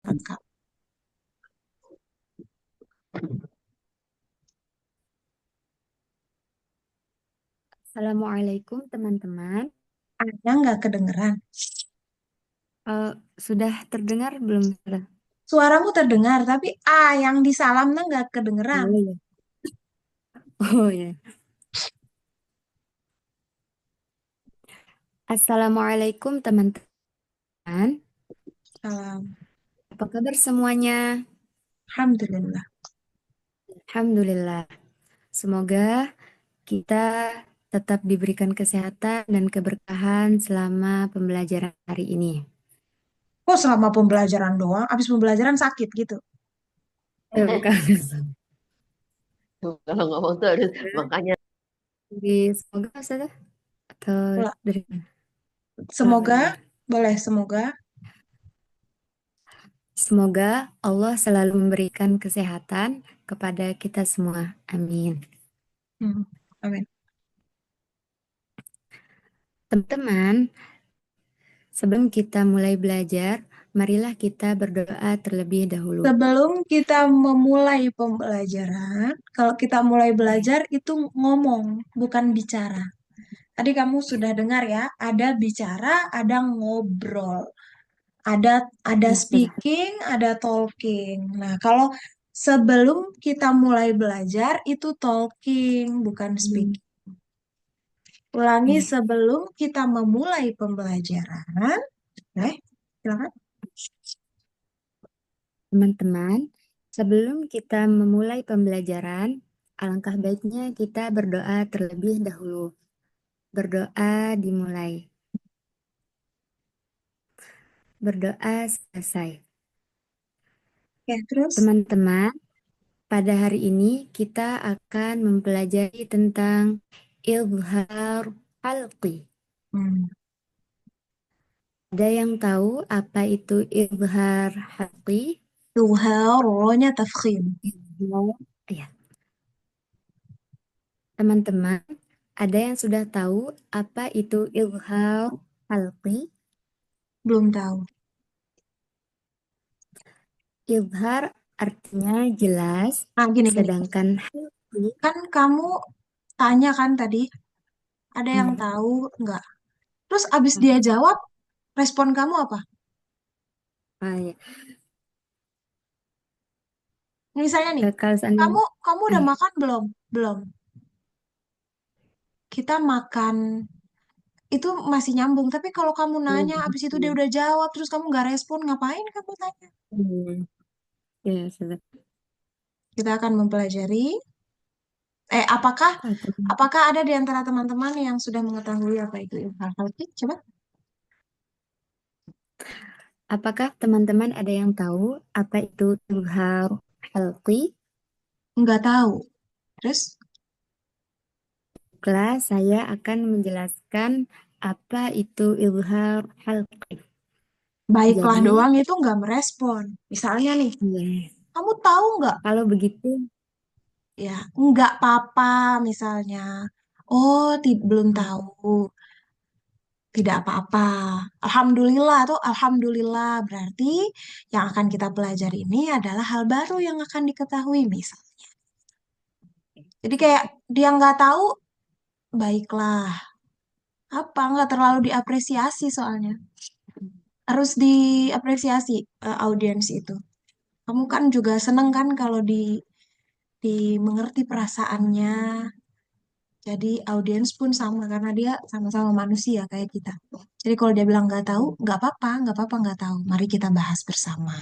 Kakak. Assalamualaikum teman-teman. Ada nggak kedengeran? Eh, sudah terdengar belum? Sudah. Suaramu terdengar, tapi yang di salamnya nggak kedengeran. Oh ya. Oh ya. Assalamualaikum teman-teman. Salam. Apa kabar semuanya? Alhamdulillah. Alhamdulillah. Semoga kita tetap diberikan kesehatan dan keberkahan selama pembelajaran hari ini. Kok selama pembelajaran doang, abis pembelajaran sakit gitu? Bukan. Tuh, kalau ngomong tuh harus makanya Semoga Ustazah? Atau Lah, dari mana? Oh semoga, iya. boleh semoga. Semoga Allah selalu memberikan kesehatan kepada kita semua. Amin. Hmm, amin. Teman-teman, sebelum kita mulai belajar, marilah kita berdoa terlebih dahulu. Sebelum kita memulai pembelajaran, kalau kita mulai belajar itu ngomong, bukan bicara. Tadi kamu sudah dengar ya, ada bicara, ada ngobrol. Ada ada Ya, Ustazah. speaking, ada talking. Nah, kalau sebelum kita mulai belajar itu talking, bukan Hmm, speaking. Ulangi ya. sebelum kita memulai pembelajaran. Silakan. Teman-teman, sebelum kita memulai pembelajaran, alangkah baiknya kita berdoa terlebih dahulu. Berdoa dimulai. Berdoa selesai. Oke, terus. Teman-teman, pada hari ini kita akan mempelajari tentang ilhar halqi. Hmm. Ada yang tahu apa itu izhar haqi? Tuhan, rohnya tafkhim. Izhar. Ya, teman-teman, ada yang sudah tahu apa itu izhar halqi? Belum tahu. Izhar artinya jelas, Gini. sedangkan halqi, Kan kamu tanya kan tadi, ada yang hmm, tahu nggak? Terus abis dia jawab, respon kamu apa? ya. Misalnya nih, Kalau seandainya, kamu udah ya. makan belum? Belum. Kita makan itu masih nyambung. Tapi kalau kamu Oh, nanya, abis itu dia begitu. udah jawab, terus kamu nggak respon, ngapain kamu tanya? Hmm, ya, sudah. Kita akan mempelajari. Apakah ada di antara teman-teman yang sudah mengetahui apa itu ilham halki? Coba. Apakah teman-teman ada yang tahu apa itu izhar halqi? Nggak tahu. Terus, Kelas saya akan menjelaskan apa itu izhar halqi. baiklah Jadi, doang itu nggak merespon. Misalnya nih, ya, kamu tahu nggak? kalau begitu, Ya, nggak apa-apa misalnya. Oh, belum hmm, tahu. Tidak apa-apa. Alhamdulillah atau alhamdulillah berarti yang akan kita pelajari ini adalah hal baru yang akan diketahui misal. Jadi kayak dia nggak tahu, baiklah. Apa nggak terlalu diapresiasi soalnya. Harus diapresiasi audiens itu. Kamu kan juga seneng kan kalau dimengerti perasaannya. Jadi audiens pun sama karena dia sama-sama manusia kayak kita. Jadi kalau dia bilang nggak tahu, nggak apa-apa nggak tahu. Mari kita bahas bersama.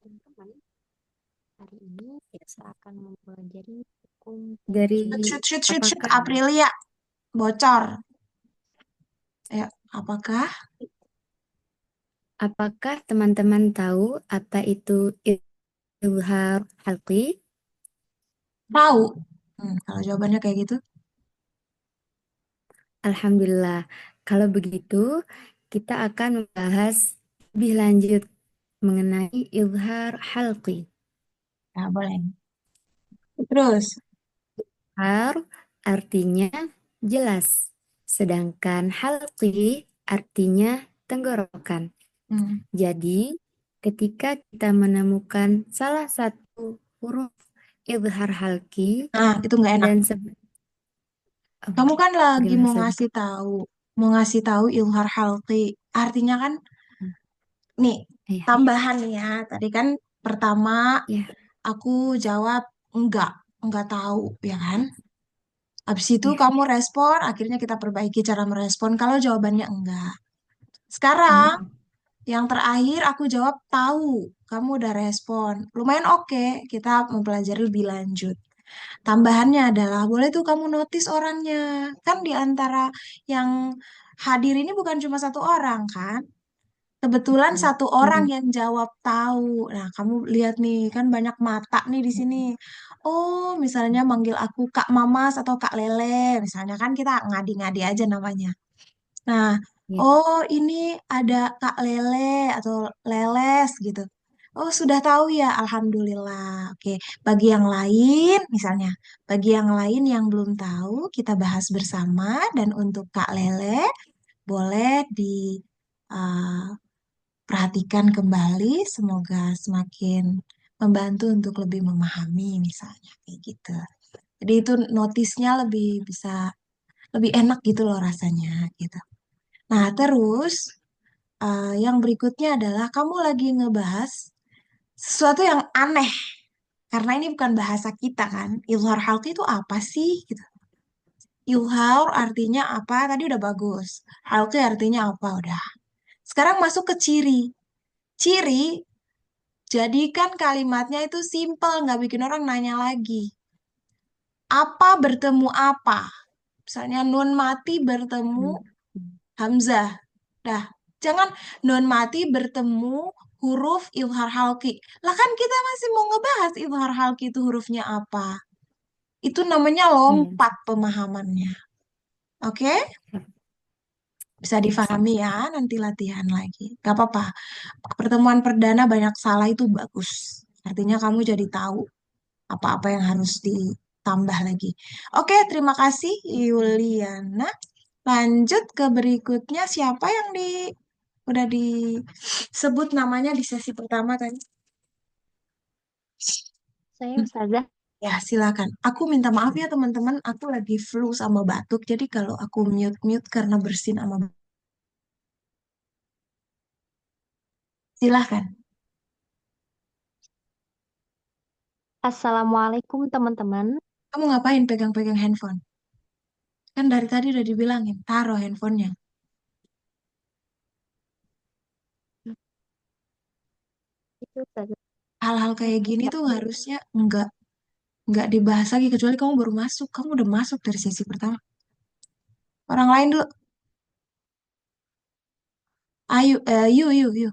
teman-teman, hari ini kita akan mempelajari hukum dari Shoot, apakah Aprilia, bocor. Ya, apakah apakah teman-teman tahu apa itu izhar halqi? tahu? Kalau jawabannya kayak gitu, Alhamdulillah. Kalau begitu, kita akan membahas lebih lanjut mengenai izhar halqi. ya boleh. Terus, Har artinya jelas, sedangkan halqi artinya tenggorokan. hmm, Jadi, ketika kita menemukan salah satu huruf idhar halki Nah, itu nggak enak. dan Kamu kan lagi gimana saja. mau ngasih tahu ilhar halqi. Artinya kan, nih, Iya, tambahan nih ya. Tadi kan pertama iya, aku jawab enggak, enggak tahu, ya kan? Habis itu iya. kamu respon, akhirnya kita perbaiki cara merespon kalau jawabannya enggak. Sekarang, Mm, yang terakhir aku jawab tahu. Kamu udah respon. Lumayan oke, kita mempelajari lebih lanjut. Tambahannya adalah boleh tuh kamu notice orangnya. Kan di antara yang hadir ini bukan cuma satu orang kan? Kebetulan mm, satu orang mm, yang jawab tahu. Nah, kamu lihat nih, kan banyak mata nih di sini. Oh, misalnya manggil aku Kak Mamas atau Kak Lele. Misalnya kan kita ngadi-ngadi aja namanya. Nah, iya, oh ini ada Kak Lele atau Leles gitu. Oh, sudah tahu ya, Alhamdulillah. Oke, bagi yang lain, misalnya, bagi yang lain yang belum tahu, kita bahas bersama. Dan untuk Kak Lele, boleh diperhatikan kembali. Semoga semakin membantu untuk lebih memahami, misalnya, kayak gitu. Jadi itu notisnya lebih bisa, lebih enak gitu loh rasanya, gitu. Nah, terus yang berikutnya adalah kamu lagi ngebahas sesuatu yang aneh. Karena ini bukan bahasa kita kan. Ilhar halki itu apa sih? Gitu. Ilhar artinya apa? Tadi udah bagus. Halki artinya apa? Udah. Sekarang masuk ke ciri. Ciri, jadikan kalimatnya itu simple. Nggak bikin orang nanya lagi. Apa bertemu apa? Misalnya nun mati bertemu mm, mm. Hamzah. Dah, jangan nun mati bertemu huruf izhar halki. Lah kan kita masih mau ngebahas izhar halki itu hurufnya apa. Itu namanya Iya, lompat pemahamannya. Oke? siap, Bisa siap, siap, difahami siap. ya, nanti latihan lagi. Gak apa-apa. Pertemuan perdana banyak salah itu bagus. Artinya kamu jadi tahu apa-apa yang harus ditambah lagi. Oke, terima kasih Yuliana. Lanjut ke berikutnya. Siapa yang udah disebut namanya di sesi pertama tadi? Saya Hmm, Ustazah. Ya, silakan. Aku minta maaf ya teman-teman, aku lagi flu sama batuk. Jadi kalau aku mute-mute karena bersin sama batuk. Silakan. Assalamualaikum teman-teman. Kamu ngapain pegang-pegang handphone? Kan dari tadi udah dibilangin, taruh handphonenya. Itu Ustazah. Hal-hal kayak gini tuh harusnya nggak dibahas lagi kecuali kamu baru masuk. Kamu udah masuk dari sesi pertama. Orang lain dulu. Ayo, yuk.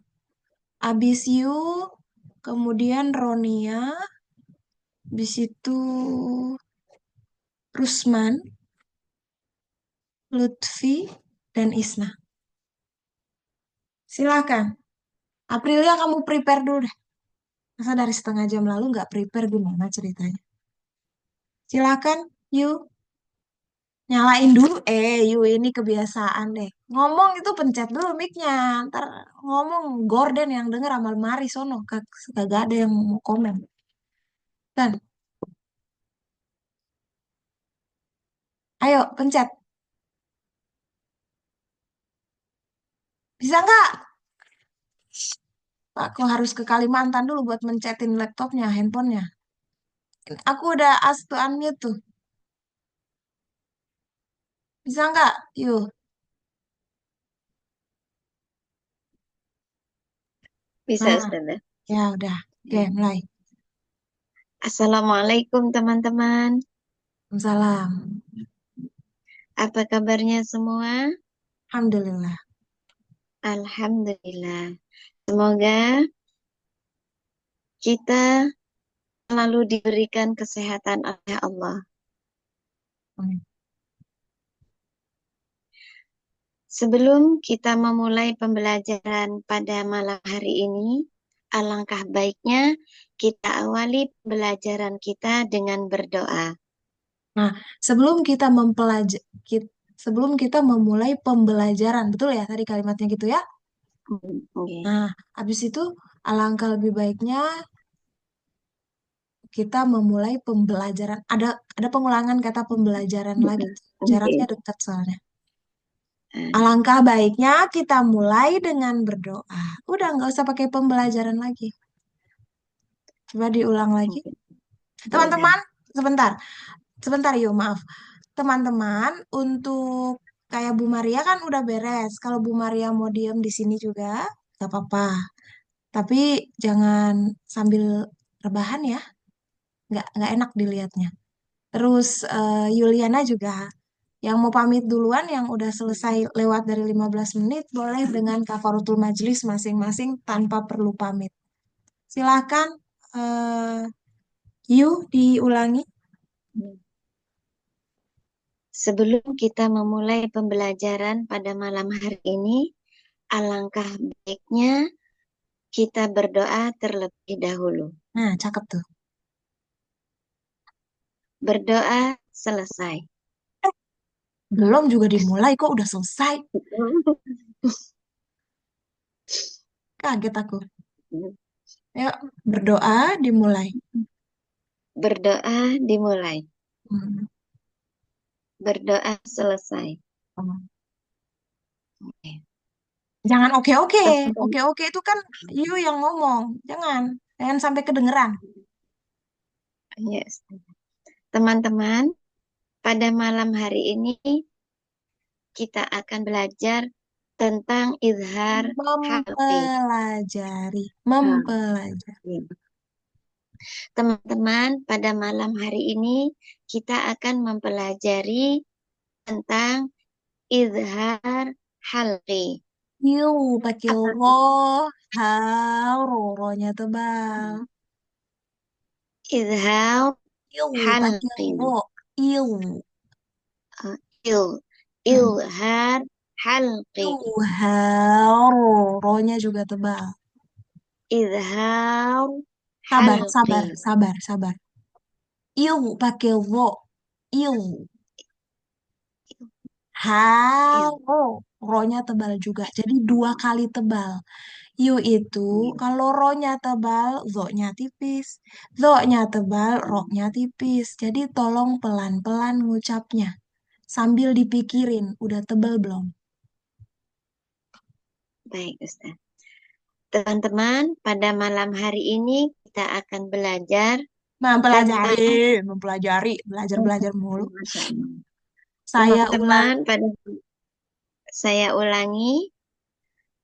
Abis you, kemudian Ronia, abis itu Rusman, Lutfi, dan Isna. Silakan. Aprilia kamu prepare dulu deh. Masa dari setengah jam lalu nggak prepare gimana ceritanya? Silakan, yuk. Nyalain dulu. Yuk ini kebiasaan deh. Ngomong itu pencet dulu mic-nya. Ntar ngomong gorden yang denger sama Mari sono. Kagak ada yang mau komen. Kan? Ayo, pencet. Bisa nggak? Aku harus ke Kalimantan dulu buat mencetin laptopnya, handphonenya. Aku udah ask to unmute tuh. Bisa nggak? Yuk. Bisa, Nah, Ustazah. ya udah. Oke, mulai. Assalamualaikum teman-teman. Salam. Apa kabarnya semua? Alhamdulillah. Alhamdulillah. Semoga kita selalu diberikan kesehatan oleh Allah. Amin. Sebelum kita memulai pembelajaran pada malam hari ini, alangkah baiknya kita awali pembelajaran kita dengan berdoa. Nah, sebelum kita sebelum kita memulai pembelajaran, betul ya tadi kalimatnya gitu ya? Oke. Nah, habis itu alangkah lebih baiknya kita memulai pembelajaran. Ada pengulangan kata pembelajaran lagi. Oke. Jaraknya dekat soalnya. Ah, Alangkah baiknya kita mulai dengan berdoa. Udah nggak usah pakai pembelajaran lagi. Coba diulang lagi. oke. Ya. Teman-teman, sebentar. Sebentar yuk, maaf. Teman-teman, untuk kayak Bu Maria kan udah beres. Kalau Bu Maria mau diem di sini juga, gak apa-apa. Tapi jangan sambil rebahan ya, nggak enak dilihatnya. Terus Yuliana juga, yang mau pamit duluan, yang udah selesai lewat dari 15 menit, boleh dengan kafaratul majlis masing-masing tanpa perlu pamit. Silakan, eh diulangi. Sebelum kita memulai pembelajaran pada malam hari ini, alangkah baiknya kita berdoa terlebih dahulu. Nah, cakep tuh. Berdoa selesai. Belum juga dimulai kok udah selesai. Kaget aku. Yuk, berdoa dimulai. Berdoa dimulai. Hmm. Berdoa selesai. Jangan oke-oke. Teman-teman, Oke-oke itu kan you yang ngomong. Jangan. Jangan sampai kedengeran. yes. Teman-teman, pada malam hari ini kita akan belajar tentang izhar halqi. Mempelajari. Nah, Mempelajari. teman-teman, pada malam hari ini kita akan mempelajari tentang izhar halqi. You pakai Apa lo. Hau. Ro-nya tebal. izhar You pakai halqi? ro. You. Uh, il, Hmm. izhar halqi. You. Hau. Ro-nya juga tebal. Izhar Sabar, halqi. sabar, sabar, sabar. You pakai lo. You. Il, Halo, ro-nya tebal juga. Jadi dua kali tebal. Yu itu kalau ro-nya tebal, zo-nya tipis. Zo-nya tebal, ro-nya tipis. Jadi tolong pelan-pelan ngucapnya. Sambil dipikirin, udah tebal belum? baik, Ustaz. Teman-teman, pada malam hari ini kita akan belajar Mempelajari, tentang mempelajari, belajar-belajar mulu. Masya Allah. Saya ulang. Teman-teman, saya ulangi,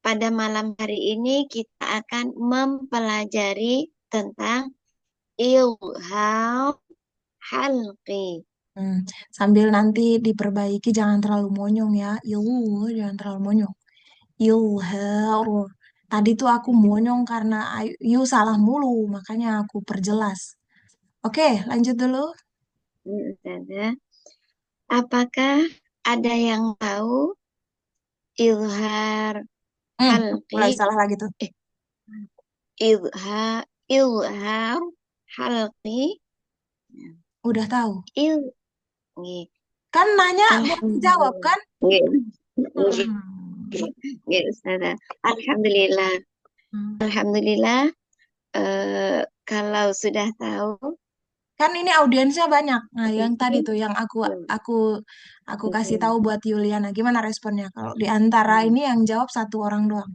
pada malam hari ini kita akan mempelajari tentang ilham halqi. Hmm, sambil nanti diperbaiki, jangan terlalu monyong ya. Jangan terlalu monyong. Ilhar. Tadi tuh aku monyong karena salah mulu, makanya aku perjelas. Oke, lanjut dulu. Ustazah, apakah ada yang tahu ilhar halqi? Mulai salah lagi tuh. Eh, ilhar halqi. Udah tahu. Il, nggih. Kan nanya boleh jawab Alhamdulillah. kan? Nggih, nggih, Hmm. nggih, Ustazah. Alhamdulillah. Hmm. Alhamdulillah, kalau sudah tahu, Kan ini audiensnya banyak. Nah, yang tadi mungkin, tuh yang aku ya, aku aku kasih tahu mm, buat Yuliana. Gimana responnya? Kalau di antara ini yang jawab satu orang doang.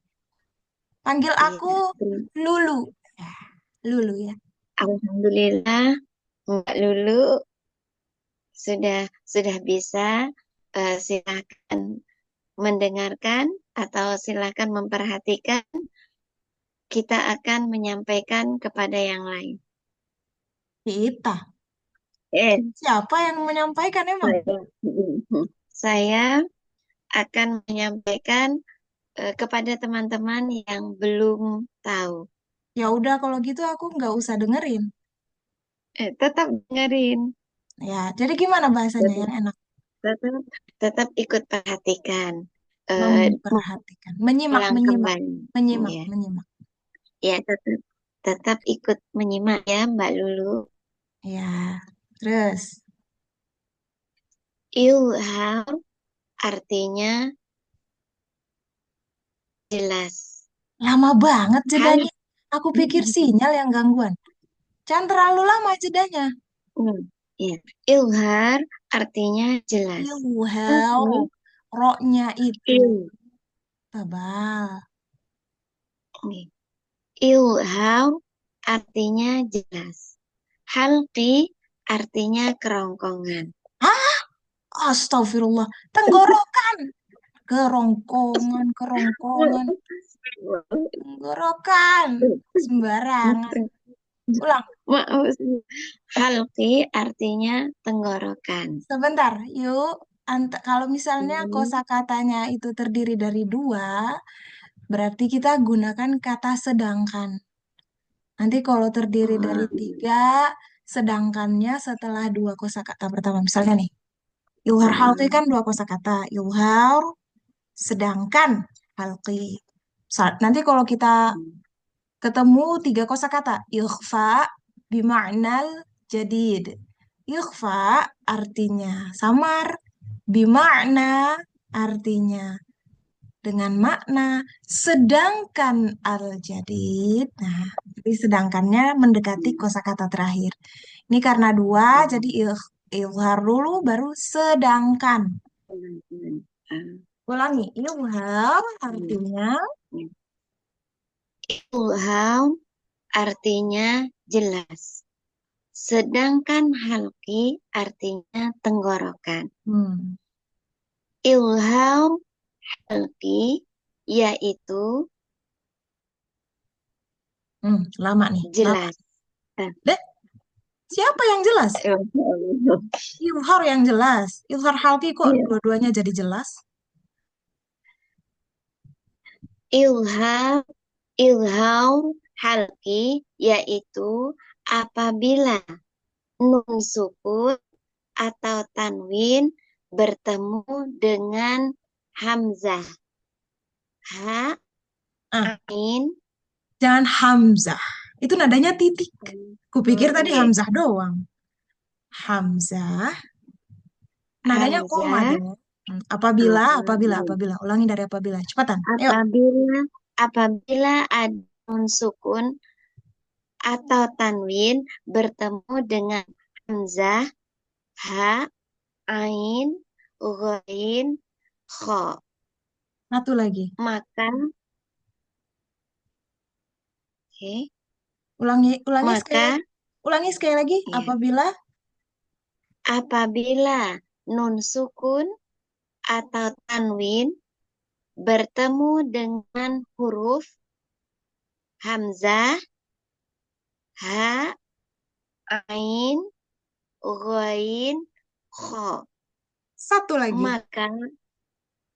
Panggil aku iya, Lulu. Ya, Lulu ya. Alhamdulillah, Mbak Lulu sudah bisa. Silakan mendengarkan atau silakan memperhatikan. Kita akan menyampaikan kepada yang lain. Kita. Eh, Siapa yang menyampaikan emang? saya akan menyampaikan kepada teman-teman yang belum tahu. Ya udah kalau gitu aku nggak usah dengerin. Tetap dengerin, Ya, jadi gimana bahasanya tetap, yang enak? tetap, tetap ikut perhatikan, eh, Memperhatikan, menyimak, ulang menyimak, kembali, menyimak, ya, menyimak. ya tetap, tetap ikut menyimak ya Mbak Lulu. Ya, terus. Ilham artinya jelas, Lama banget Hal, jedanya. Aku pikir sinyal yang gangguan. Jangan terlalu lama jedanya. ya. Ilhar artinya jelas. Ilhar. Oke. Roknya itu Il, tebal. oke. Ilhar artinya jelas. Halqi artinya kerongkongan. Hah? Astagfirullah. Tenggorokan. Kerongkongan, kerongkongan. Tenggorokan. Sembarangan. Ulang. Maaf. Halqi artinya tenggorokan. Sebentar. Yuk. Kalau misalnya kosakatanya itu terdiri dari dua, berarti kita gunakan kata sedangkan. Nanti kalau terdiri dari tiga, sedangkannya setelah dua kosakata pertama. Misalnya nih, ilhar halqi kan dua kosakata. Ilhar, sedangkan halqi. Nanti kalau kita ketemu tiga kosakata, ikhfa bima'nal jadid. Ikhfa artinya samar, bima'na artinya dengan makna, sedangkan al-jadid. Nah, jadi sedangkannya mendekati kosakata terakhir. Ini karena dua, jadi ilhar dulu baru sedangkan. Ulangi, ilhar artinya Ilham artinya jelas. Sedangkan halki artinya tenggorokan. hmm, Ilham halki yaitu lama nih. Lama. jelas. Deh, siapa yang jelas? Ilhar yang jelas. Ilhar halki kok Iya. dua-duanya jadi jelas? Ilham, ilham halki yaitu apabila nun sukun atau tanwin bertemu dengan hamzah. Ha, Ah, ain, jangan hamzah. Itu nadanya titik. Kupikir tadi oke. hamzah doang. Hamzah. Nadanya koma Hamzah dong. Apabila, apabila Ulangi dari apabila. Cepatan. Ayo. apabila ada nun sukun atau tanwin bertemu dengan hamzah, ha, ain, ghain, kha, Satu lagi. maka oke, Ulangi sekali maka lagi. Ulangi sekali lagi. ya, apabila nun sukun atau tanwin bertemu dengan huruf hamzah, ha, ain, ghain, kha, Satu lagi. maka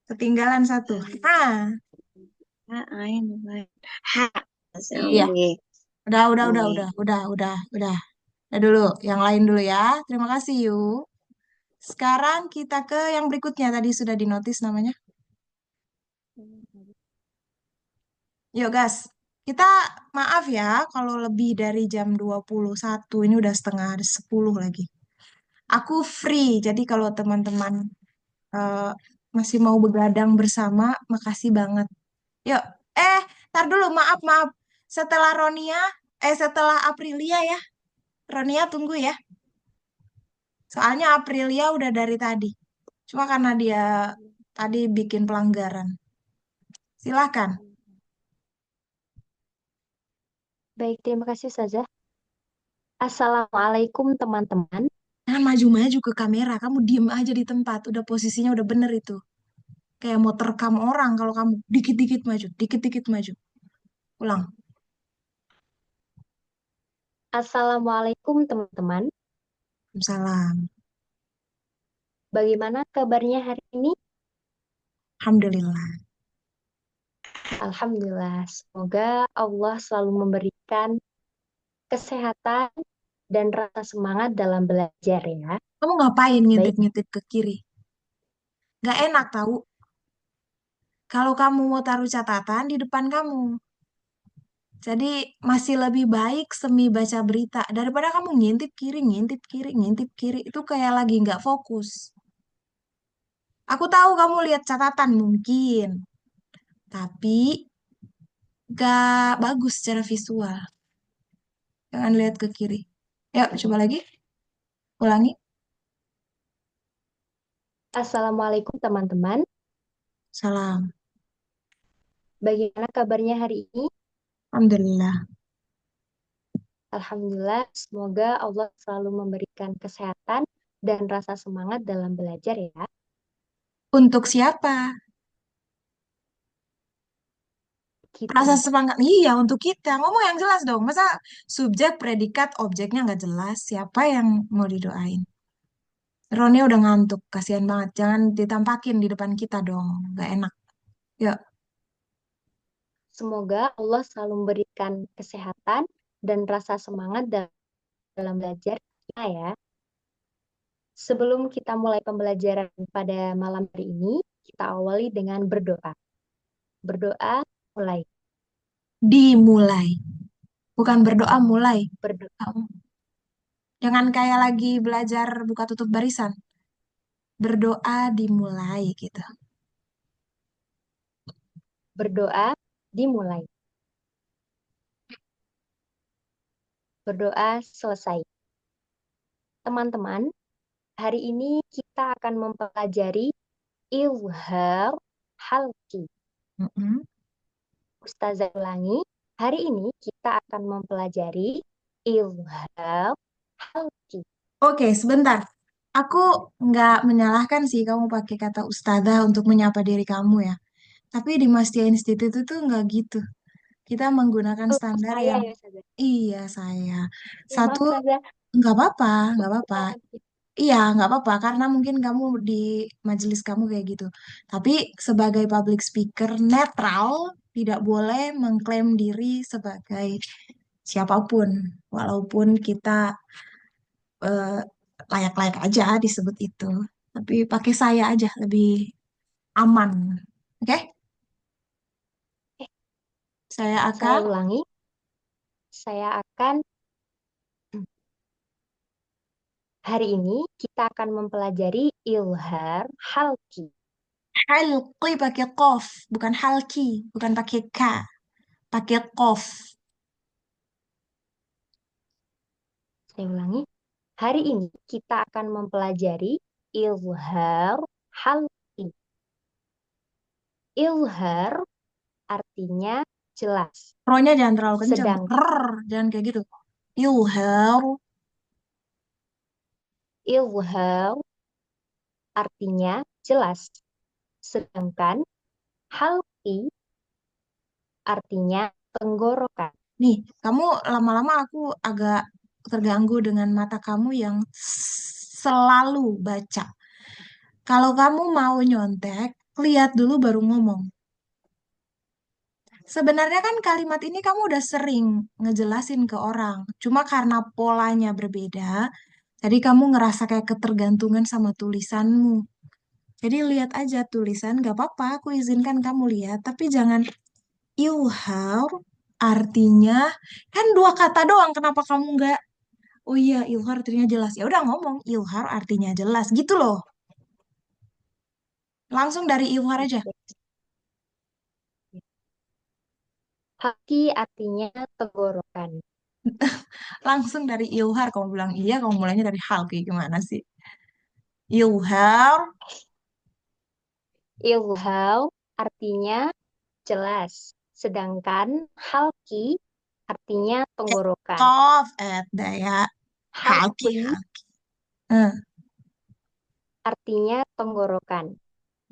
Ketinggalan satu. Ha. ha, ain, ghain, ha. Iya. Oke. Udah. Udah dulu. Yang lain dulu ya. Terima kasih yuk. Sekarang kita ke yang berikutnya. Tadi sudah dinotis namanya. Yuk, gas. Kita maaf ya kalau lebih dari jam 21. Ini udah setengah 10 lagi. Aku free. Jadi kalau teman-teman eh, masih mau begadang bersama, makasih banget. Yuk. Tar dulu. Maaf. Setelah setelah Aprilia ya. Ronia tunggu ya. Soalnya Aprilia udah dari tadi. Cuma karena dia tadi bikin pelanggaran. Silahkan. Baik, terima kasih saja. Assalamualaikum teman-teman. Jangan maju-maju ke kamera. Kamu diem aja di tempat. Udah posisinya udah bener itu. Kayak mau terekam orang kalau kamu dikit-dikit maju, dikit-dikit maju. Ulang. Assalamualaikum teman-teman. Salam. Bagaimana kabarnya hari ini? Alhamdulillah. Alhamdulillah. Semoga Allah selalu memberikan kesehatan dan rasa semangat dalam belajar ya. Kamu ngapain Baik, ngintip-ngintip ke kiri? Gak enak tahu. Kalau kamu mau taruh catatan di depan kamu. Jadi masih lebih baik semi baca berita daripada kamu ngintip kiri, ngintip kiri, ngintip kiri. Itu kayak lagi nggak fokus. Aku tahu kamu lihat catatan mungkin. Tapi gak bagus secara visual. Jangan lihat ke kiri. Yuk, coba lagi. Ulangi. Assalamualaikum teman-teman. Salam. Bagaimana kabarnya hari ini? Alhamdulillah. Alhamdulillah, semoga Allah selalu memberikan kesehatan dan rasa semangat dalam belajar ya. Untuk siapa? Rasa Kita. semangat. Iya, untuk kita. Ngomong yang jelas dong. Masa subjek, predikat, objeknya nggak jelas? Siapa yang mau didoain? Ronnya udah ngantuk. Kasihan banget. Jangan ditampakin di depan kita dong. Nggak enak. Yuk. Semoga Allah selalu memberikan kesehatan dan rasa semangat dalam belajar kita ya. Sebelum kita mulai pembelajaran pada malam hari ini, kita awali dengan berdoa. Berdoa mulai. Dimulai. Bukan berdoa mulai. Berdoa, Kamu. Jangan kayak lagi belajar buka tutup barisan. Berdoa dimulai gitu. berdoa dimulai. Berdoa selesai. Teman-teman, hari ini kita akan mempelajari Izhar Halki. Mm-mm. Ustazah ulangi, hari ini kita akan mempelajari Izhar Halki. Oke, sebentar. Aku nggak menyalahkan sih kamu pakai kata ustazah untuk menyapa diri kamu ya. Tapi di Mastia Institute itu tuh nggak gitu. Kita menggunakan Oh, standar saya yang ya, Ustazah. iya saya. Maaf, Satu, Ustazah. nggak apa-apa, nggak apa-apa. Kesalahan kita. Iya, nggak apa-apa karena mungkin kamu di majelis kamu kayak gitu. Tapi sebagai public speaker netral, tidak boleh mengklaim diri sebagai siapapun, walaupun kita eh, layak-layak aja disebut itu. Tapi pakai saya aja lebih aman. Oke? Eh, Saya saya akan ulangi, saya akan hari ini kita akan mempelajari Izhar Halki. halqi pakai kof, bukan halki, bukan pakai k, pakai kof. Saya ulangi, hari ini kita akan mempelajari Izhar Halki. Izhar artinya jelas. Ro-nya jangan terlalu kenceng. Sedang Rrr, jangan kayak gitu. Yuhar. Izhar artinya jelas. Sedangkan halki artinya tenggorokan. Nih, kamu lama-lama aku agak terganggu dengan mata kamu yang selalu baca. Kalau kamu mau nyontek, lihat dulu baru ngomong. Sebenarnya kan kalimat ini kamu udah sering ngejelasin ke orang. Cuma karena polanya berbeda, jadi kamu ngerasa kayak ketergantungan sama tulisanmu. Jadi lihat aja tulisan, gak apa-apa, aku izinkan kamu lihat. Tapi jangan ilhar, artinya kan dua kata doang. Kenapa kamu nggak? Oh iya, ilhar artinya jelas. Ya udah ngomong, ilhar artinya jelas. Gitu loh. Langsung dari ilhar aja. Halki artinya tenggorokan. Langsung dari ilhar. Kamu bilang iya, kamu mulainya dari halki. Gimana sih? Ilhar. Izhar artinya jelas. Sedangkan halki artinya tenggorokan. Kof. Daya. Halki. Halki Halki. Eh, artinya tenggorokan.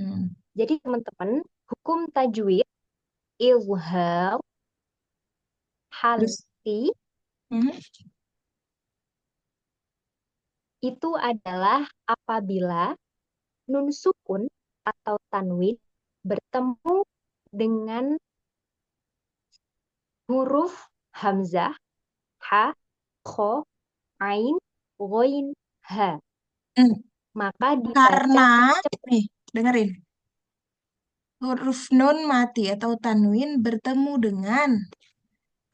hmm. Jadi teman-teman, hukum tajwid izhar Terus. halki Hmm. itu adalah apabila nun sukun atau tanwin bertemu dengan huruf hamzah, ha, kho, ain, ghoin, ha. Hmm. Maka dibaca Karena, cepat. nih, dengerin. Huruf nun mati atau tanwin bertemu dengan,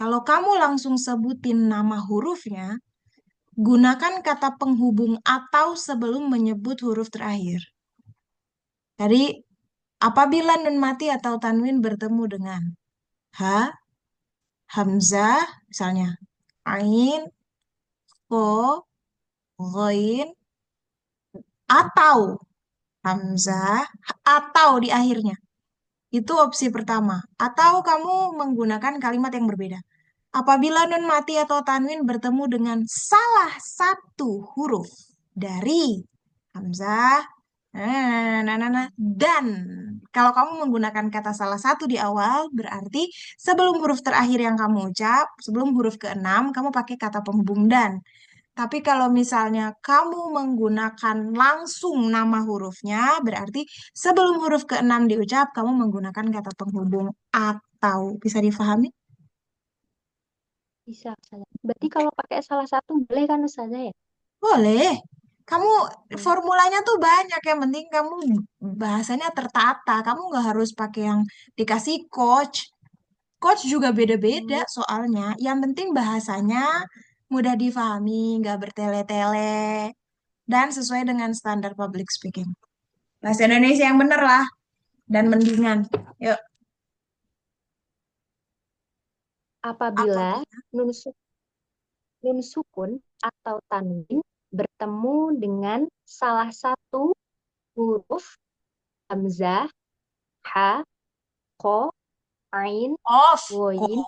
kalau kamu langsung sebutin nama hurufnya, gunakan kata penghubung atau sebelum menyebut huruf terakhir. Jadi, apabila nun mati atau tanwin bertemu dengan ha, Hamzah, misalnya ain, ko, ghain, atau hamzah, atau di akhirnya. Itu opsi pertama. Atau kamu menggunakan kalimat yang berbeda. Apabila nun mati atau tanwin bertemu dengan salah satu huruf dari hamzah, dan kalau kamu menggunakan kata salah satu di awal, berarti sebelum huruf terakhir yang kamu ucap, sebelum huruf keenam, kamu pakai kata penghubung dan. Tapi kalau misalnya kamu menggunakan langsung nama hurufnya, berarti sebelum huruf keenam diucap, kamu menggunakan kata penghubung atau. Bisa difahami? Bisa, Ustazah. Berarti kalau pakai salah satu boleh kan Ustazah ya? Boleh. Kamu Hmm. formulanya tuh banyak, yang penting kamu bahasanya tertata. Kamu nggak harus pakai yang dikasih coach. Coach juga beda-beda Oh, soalnya. Yang penting bahasanya mudah difahami, nggak bertele-tele, dan sesuai dengan standar public speaking. Bahasa Indonesia yang bener lah, dan mendingan. Yuk, apabila apabila nun, nun sukun atau tanwin bertemu dengan salah satu huruf hamzah, ha, ko, ain, off, ghoin,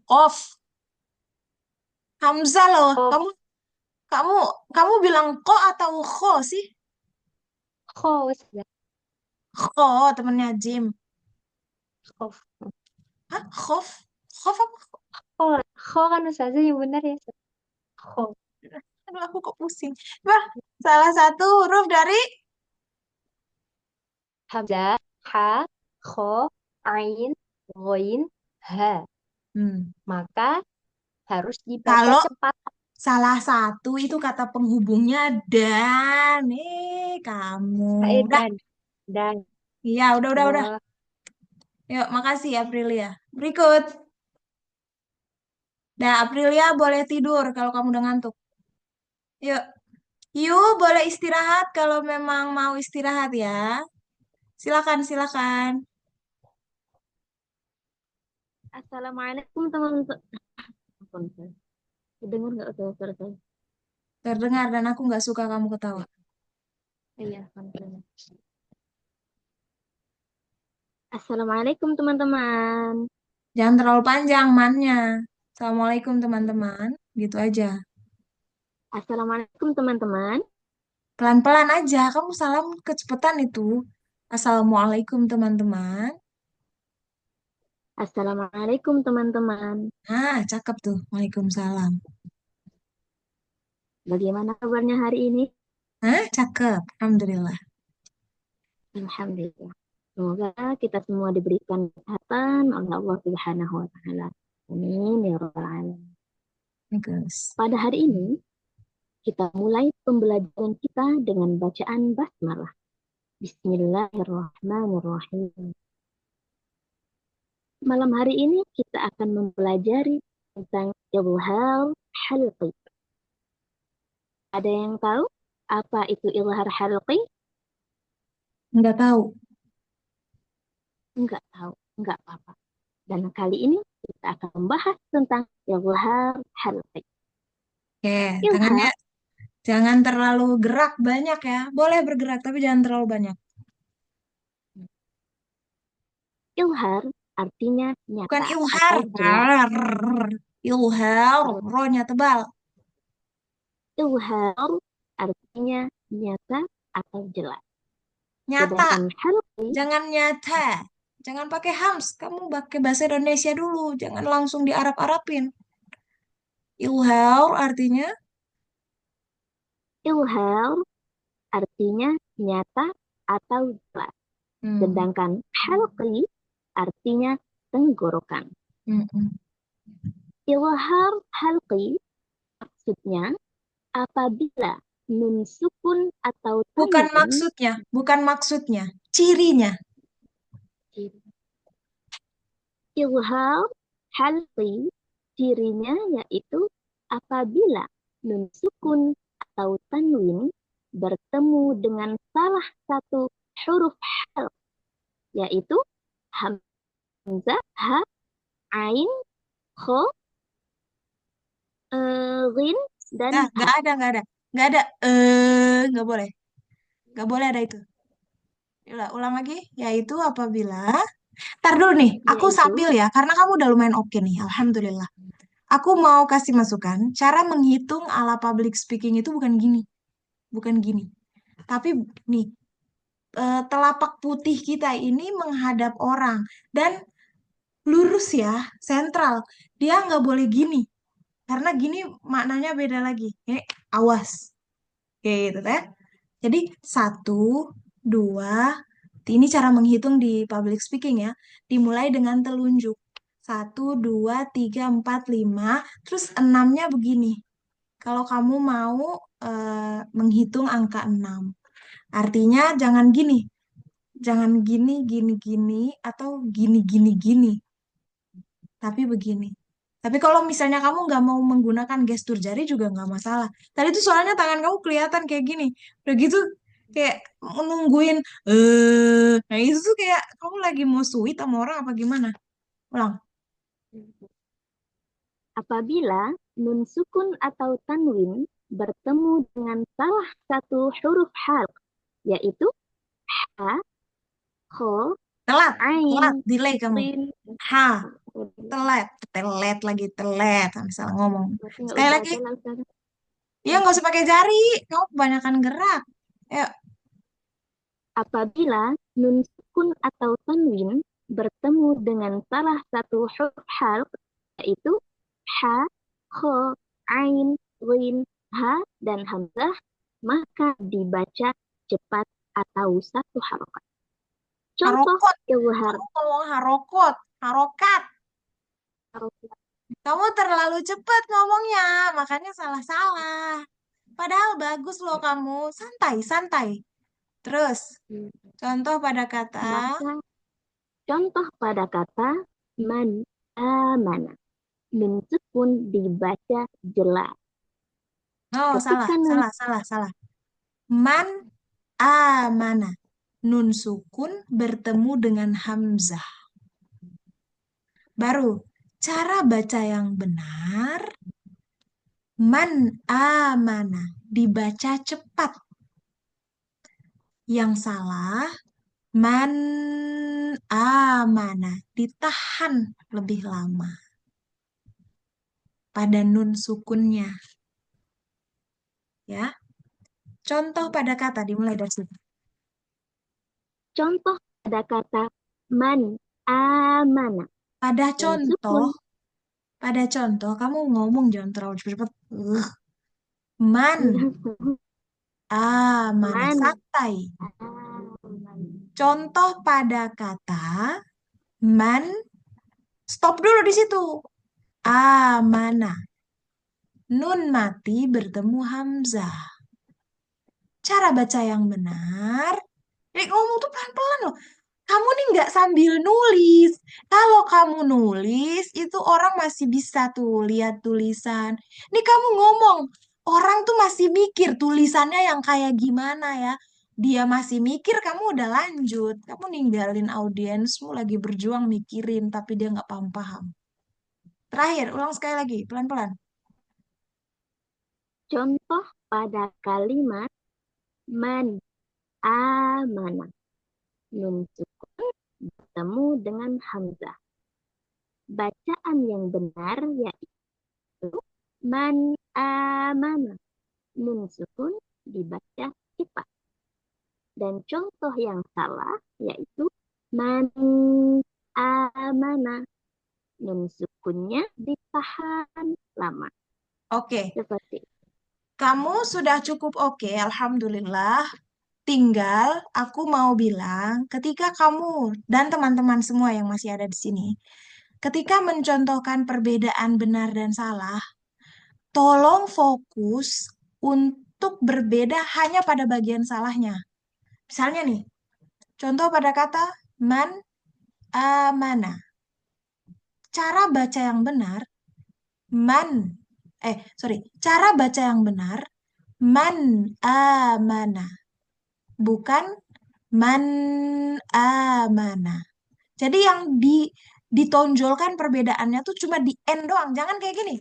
off. Hamzah loh. kof, Kamu kamu bilang ko atau kho sih? kho, Ustazah. Kho, temennya Jim. Khof. Hah? Khof? Khof apa? Kho, kho kan Ustazah yang benar ya. Kho, Aduh, aku kok pusing. Bah, salah satu huruf dari hamzah, ha, kho, ain, ghoin, ha. hmm. Maka harus dibaca Kalau cepat. salah satu itu kata penghubungnya dan. Kamu. Udah. Dan Iya, udah. oh, Yuk, makasih Aprilia. Berikut. Dah, Aprilia boleh tidur kalau kamu udah ngantuk. Yuk. Yuk, boleh istirahat kalau memang mau istirahat ya. Silakan. Assalamualaikum teman-teman. Dengar nggak suara saya? Terdengar dan aku nggak suka kamu ketawa. Iya, kan. Assalamualaikum teman-teman. Jangan terlalu panjang mannya. Assalamualaikum teman-teman. Gitu aja. Assalamualaikum teman-teman. Pelan-pelan aja. Kamu salam kecepatan itu. Assalamualaikum teman-teman. Assalamualaikum teman-teman. Ah, cakep tuh. Waalaikumsalam. Bagaimana kabarnya hari ini? Hah, cakep. Alhamdulillah. Alhamdulillah. Semoga kita semua diberikan kesehatan oleh Allah Subhanahu wa taala. Amin ya rabbal alamin. Bagus. Pada hari ini kita mulai pembelajaran kita dengan bacaan basmalah. Bismillahirrahmanirrahim. Malam hari ini kita akan mempelajari tentang izhar halqi. Ada yang tahu apa itu izhar halqi? Nggak tahu. Enggak tahu, enggak apa-apa. Dan kali ini kita akan membahas tentang izhar halqi. Oke, tangannya Izhar, jangan terlalu gerak banyak ya. Boleh bergerak, tapi jangan terlalu banyak. izhar artinya Bukan nyata ilhar. atau jelas. Ilhar, ro-nya tebal. Izhar artinya nyata atau jelas. Nyata, Sedangkan halqi, jangan nyata. Jangan pakai hams. Kamu pakai bahasa Indonesia dulu. Jangan langsung diarab-arabin. Ilhar artinya izhar artinya nyata atau jelas. hmm, Sedangkan halqi artinya tenggorokan. hmm. Izhar halqi maksudnya apabila nun sukun atau Bukan tanwin maksudnya, cirinya. izhar halqi cirinya yaitu apabila nun sukun atau tanwin bertemu dengan salah satu huruf yaitu hamzah, ha, ain, kho, ghin, dan Nah, ha. nggak ada. Nggak boleh. Nggak boleh ada itu. Ulang lagi. Yaitu apabila. Ntar dulu nih, aku Yaitu, sambil ya, karena kamu udah lumayan oke nih, alhamdulillah. Aku mau kasih masukan, cara menghitung ala public speaking itu bukan gini, bukan gini. Tapi nih, telapak putih kita ini menghadap orang dan lurus ya, sentral. Dia nggak boleh gini, karena gini maknanya beda lagi. Ini awas, kayak gitu kan. Jadi satu, dua, ini cara menghitung di public speaking ya. Dimulai dengan telunjuk. Satu, dua, tiga, empat, lima. Terus enamnya begini. Kalau kamu mau menghitung angka enam. Artinya jangan gini. Jangan gini, gini, gini. Atau gini, gini, gini. Tapi begini. Tapi kalau misalnya kamu nggak mau menggunakan gestur jari juga nggak masalah. Tadi tuh soalnya tangan kamu kelihatan kayak gini. Udah gitu kayak nungguin nah itu tuh kayak kamu lagi mau sweet sama orang apa gimana? Ulang. apabila nun sukun atau tanwin bertemu dengan salah satu huruf halq, yaitu ha, kho, Telat, ain, telat, delay kamu. sin. Ha, telat, telat lagi telat. Misalnya ngomong. Berarti Sekali udah lagi. jalan sekarang. Iya nggak usah pakai jari. Kamu kebanyakan gerak. Ayo. Apabila nun sukun atau tanwin bertemu dengan salah satu huruf halq, yaitu ha, kho, ain, ghin, ha, dan hamzah, maka dibaca cepat atau satu harokat. Contoh Harokot. izhar Kamu ngomong harokot. Harokat. harokat. Kamu terlalu cepat ngomongnya, makanya salah-salah. Padahal bagus loh kamu, santai, santai. Terus, contoh pada kata, Maka contoh pada kata man amana. Nun sukun dibaca jelas. oh salah, Ketika nun salah, salah, salah. Man amana. Nun sukun bertemu dengan hamzah. Baru, cara baca yang benar, man amana. Dibaca cepat. Yang salah, man amana ditahan lebih lama pada nun sukunnya ya. Contoh pada kata dimulai dari situ. contoh pada kata man amana. Pada Nun contoh, sukun pada contoh kamu ngomong jangan terlalu cepet-cepet. Man amana man santai. amana. Contoh pada kata man, stop dulu di situ. Amana. Nun mati bertemu hamzah. Cara baca yang benar. Ngomong tuh pelan-pelan loh. Kamu nih nggak sambil nulis. Kalau kamu nulis, itu orang masih bisa tuh lihat tulisan. Nih kamu ngomong, orang tuh masih mikir tulisannya yang kayak gimana ya. Dia masih mikir, kamu udah lanjut. Kamu ninggalin audiensmu lagi berjuang mikirin, tapi dia nggak paham-paham. Terakhir, ulang sekali lagi, pelan-pelan. Contoh pada kalimat man amana. Nun sukun bertemu dengan hamzah. Bacaan yang benar yaitu man amana. Nun sukun dibaca cepat. Dan contoh yang salah yaitu man amana. Nun sukunnya ditahan lama. Oke, Seperti kamu sudah cukup oke, alhamdulillah. Tinggal aku mau bilang, ketika kamu dan teman-teman semua yang masih ada di sini, ketika mencontohkan perbedaan benar dan salah, tolong fokus untuk berbeda hanya pada bagian salahnya. Misalnya nih, contoh pada kata man amana. Cara baca yang benar, man, cara baca yang benar, man amana. Bukan man amana. Jadi yang ditonjolkan perbedaannya tuh cuma di N doang. Jangan kayak gini.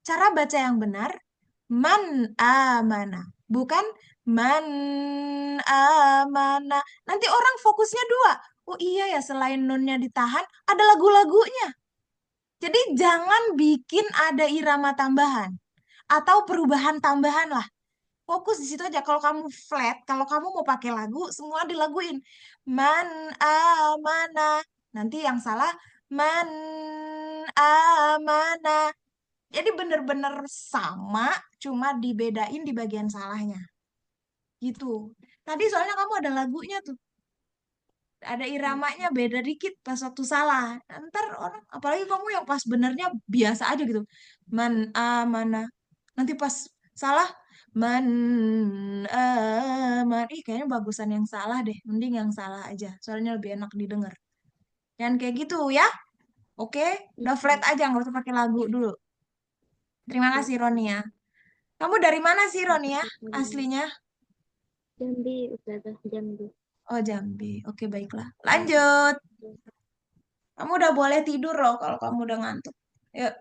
Cara baca yang benar, man amana. Bukan man amana. Nanti orang fokusnya dua. Oh iya ya, selain nunnya ditahan, ada lagu-lagunya. Jadi jangan bikin ada irama tambahan atau perubahan tambahan lah. Fokus di situ aja. Kalau kamu flat, kalau kamu mau pakai lagu, semua dilaguin. Man amana. Nanti yang salah man amana. Jadi bener-bener sama, cuma dibedain di bagian salahnya. Gitu. Tadi soalnya kamu ada lagunya tuh. Ada iramanya beda dikit pas waktu salah. Ntar orang, apalagi kamu yang pas benernya biasa aja gitu. Man amana. Nanti pas salah man aman. Ih kayaknya bagusan yang salah deh. Mending yang salah aja. Soalnya lebih enak didengar. Jangan kayak gitu ya. Oke, udah flat aja nggak usah pakai lagu dulu. Terima kasih Roni ya. Kamu dari mana sih Roni ya? Aslinya? Jambi, Ustazah, Jambi. Oh Jambi. Oke baiklah. Lanjut. Kamu udah boleh tidur loh kalau kamu udah ngantuk. Yuk,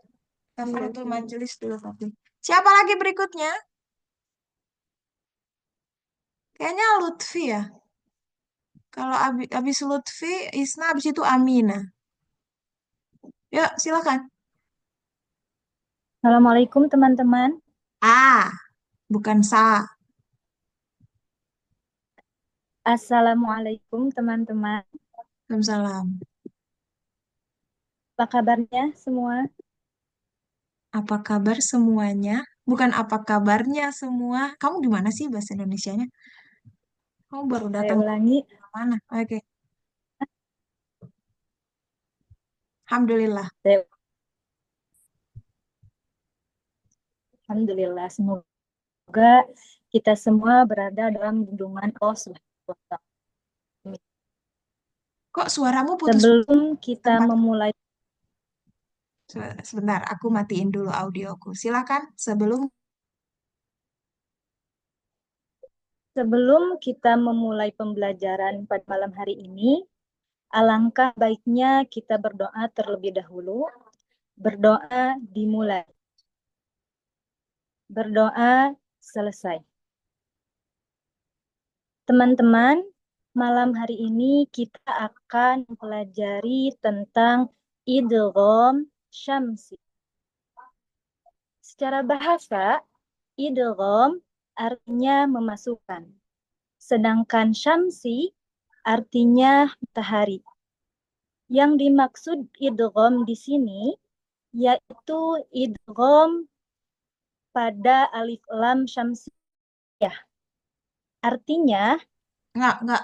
kafaratul majelis dulu tapi. Siapa lagi berikutnya? Kayaknya Lutfi ya. Kalau abis Lutfi, Isna abis itu Amina. Yuk, silakan. Assalamualaikum teman-teman. A, bukan sa. Assalamualaikum teman-teman. Waalaikumsalam. Apa kabarnya semua? Apa kabar semuanya? Bukan apa kabarnya semua. Kamu gimana sih bahasa Indonesianya? Kamu baru Saya datang ulangi. ke mana? Oke. Alhamdulillah. Alhamdulillah, semoga kita semua berada dalam lindungan Allah Subhanahu wa Ta'ala. Kok suaramu putus? Sebelum kita Tempat. memulai Sebentar, aku matiin dulu audioku. Silakan sebelum kita memulai pembelajaran pada malam hari ini, alangkah baiknya kita berdoa terlebih dahulu. Berdoa dimulai. Berdoa selesai. Teman-teman, malam hari ini kita akan mempelajari tentang idgham syamsi. Secara bahasa, idgham artinya memasukkan. Sedangkan syamsi artinya matahari. Yang dimaksud idgham di sini yaitu idgham pada alif lam syamsiyah. Artinya, enggak.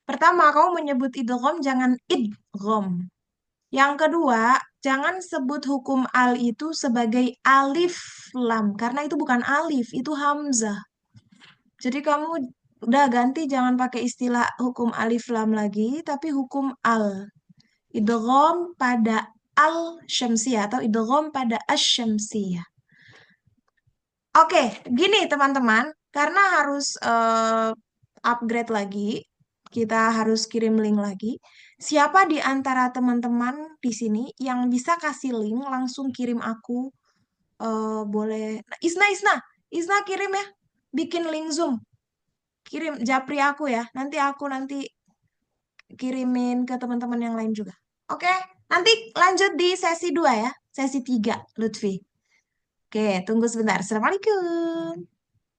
Pertama, kamu menyebut idgham jangan idgham. Yang kedua, jangan sebut hukum al itu sebagai alif lam karena itu bukan alif, itu hamzah. Jadi kamu udah ganti jangan pakai istilah hukum alif lam lagi, tapi hukum al. Idgham pada al syamsiyah atau idgham pada asy-syamsiyah. Oke, gini teman-teman, karena harus upgrade lagi, kita harus kirim link lagi. Siapa di antara teman-teman di sini yang bisa kasih link langsung kirim aku? Boleh. Nah, Isna kirim ya, bikin link Zoom, kirim japri aku ya. Nanti kirimin ke teman-teman yang lain juga. Oke, nanti lanjut di sesi 2 ya, sesi 3, Lutfi. Oke, tunggu sebentar. Assalamualaikum.